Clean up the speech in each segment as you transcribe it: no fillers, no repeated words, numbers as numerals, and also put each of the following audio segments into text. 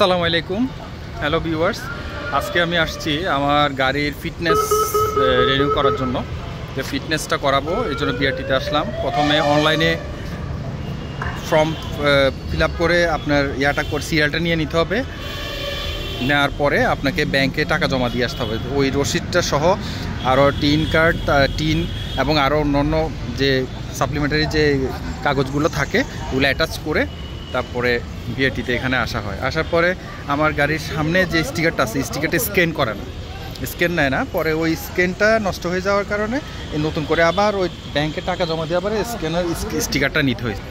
আসসালামু আলাইকুম, hello viewers. আজকে আমি আসছি আমার গাড়ির ফিটনেস রিনিউ করার জন্য। যে ফিটনেসটা করাবো এই জন্য বিআরটিতে আসলাম। প্রথমে অনলাইনে ফর্ম ফিল আপ করে আপনার সিরিয়ালটা নিয়ে নিতে হবে। নেওয়ার পরে আপনাকে ব্যাংকে টাকা জমা দিয়ে আসতে হবে। ওই রসিদটা সহ আরও টিন কার্ড, টিন এবং আরও অন্যান্য যে সাপ্লিমেন্টারি যে কাগজগুলো থাকে ওগুলো অ্যাটাচ করে তারপরে বিআরটিতে এখানে আসা হয়। আসার পরে আমার গাড়ির সামনে যে স্টিকারটা আছে, স্টিকারটা স্ক্যান করে না, স্ক্যান নেয় না। পরে ওই স্ক্যানটা নষ্ট হয়ে যাওয়ার কারণে নতুন করে আবার ওই ব্যাংকে টাকা জমা দেওয়ার পরে স্টিকারটা নিতে হয়েছে।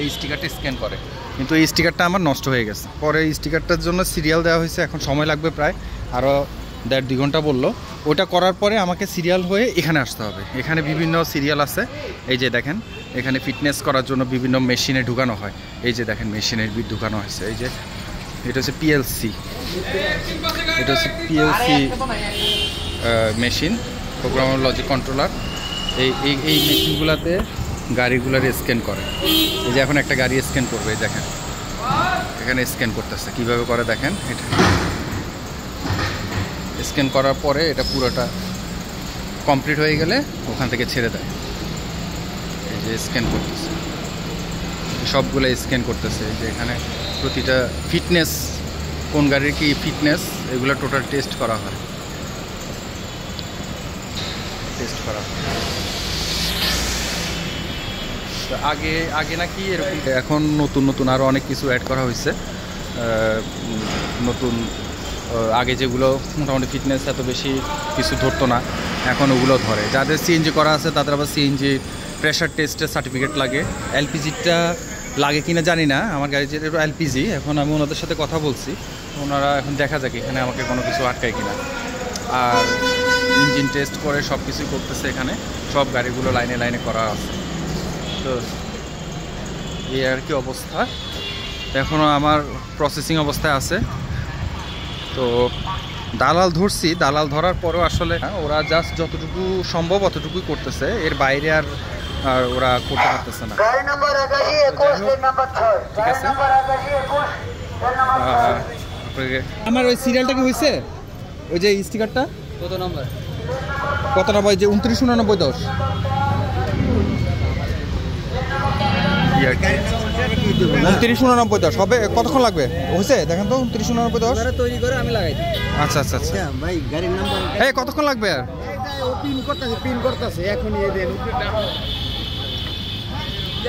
এই স্টিকারটা স্ক্যান করে, কিন্তু এই স্টিকারটা আমার নষ্ট হয়ে গেছে। পরে এই স্টিকারটার জন্য সিরিয়াল দেওয়া হয়েছে, এখন সময় লাগবে প্রায় আরও 1.5-2 ঘন্টা বললো। ওটা করার পরে আমাকে সিরিয়াল হয়ে এখানে আসতে হবে। এখানে বিভিন্ন সিরিয়াল আছে, এই যে দেখেন এখানে ফিটনেস করার জন্য বিভিন্ন মেশিনে ঢুকানো হয়। এই যে দেখেন মেশিনে ঢুকানো হয়েছে। এই যে এটা হচ্ছে পিএলসি, এটা হচ্ছে PLC machine, programmable logic controller. এই মেশিনগুলোতে গাড়িগুলোর স্ক্যান করে। এই যে এখন একটা গাড়ি স্ক্যান করবে, এই দেখেন এখানে স্ক্যান করতেছে। কীভাবে করে দেখেন, এটা স্ক্যান করার পরে এটা পুরোটা কমপ্লিট হয়ে গেলে ওখান থেকে ছেড়ে দেয়। এই যে স্ক্যান করতেছে, সবগুলো স্ক্যান করতেছে। এই যে এখানে প্রতিটা ফিটনেস, কোন গাড়ির কি ফিটনেস, এগুলো টোটাল টেস্ট করা হয়। আগে নাকি এরকম, এখন নতুন আরও অনেক কিছু অ্যাড করা হয়েছে। নতুন আগে যেগুলো মোটামুটি ফিটনেস এত বেশি কিছু ধরতো না, এখন ওগুলো ধরে। যাদের সিএনজি করা আছে তাদের আবার সিএনজি প্রেশার টেস্টের সার্টিফিকেট লাগে। এলপিজিটা লাগে কিনা জানি না, আমার গাড়ি যেটা এলপিজি। এখন আমি ওনাদের সাথে কথা বলছি, ওনারা এখন দেখা যাক এখানে আমাকে কোনো কিছু আটকায় কিনা। আর ইঞ্জিন টেস্ট করে সব কিছুই করতেছে এখানে, সব গাড়িগুলো লাইনে করা আছে। তো এই আর কি অবস্থা, এখনও আমার প্রসেসিং অবস্থায় আছে। তো দালাল ধরছি, দালাল ধরার পরেও আসলে ওরা জাস্ট যতটুকু সম্ভব অতটুকুই করতেছে, এর বাইরে আর ওরা করতে পারতেছে না। ঠিক আছে, আমার ওই সিরিয়ালটা কি হয়েছে, ওই যে স্টিকারটা কত নম্বর, যে 299910 299910 হবে। কতক্ষণ লাগবে হয়েছে দেখেন তো? 299910 তৈরি করে আমি লাগাই। আচ্ছা ভাই, গাড়ির নাম্বার এই কতক্ষণ লাগবে? আর পিন করতেছে এখনই। এই দেন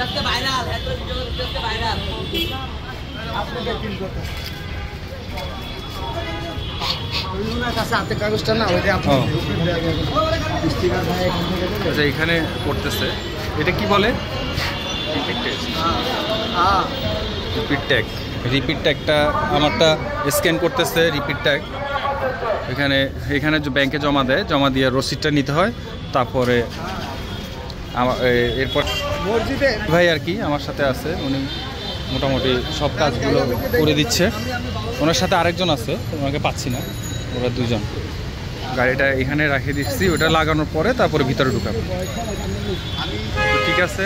আজকে ভাইরাল, এত ভিডিও আজকে ভাইরাল, আপনাদের পিন করতেছে। ওনার কাছে হাতে কাগজটা না, ওই যে আপনি স্টিকার ভাই এখান থেকে দেন। আচ্ছা, এখানে করতেছে। এটা কি বলে? রিপিট ট্যাগটা আমারটা স্ক্যান করতেছে। রিপিট ট্যাগ এখানে ব্যাংকে জমা দেয়, জমা দিয়ে রসিদটা নিতে হয়। তারপরে এরপর ভাই আর কি আমার সাথে আছে, উনি মোটামুটি সব কাজগুলো করে দিচ্ছে। ওনার সাথে আরেকজন আছে, ওনাকে পাচ্ছি না, ওরা দুজন। গাড়িটা এখানে রাখে দিচ্ছি, ওটা লাগানোর পরে তারপরে ভিতরে ঢুকাবো। ঠিক আছে।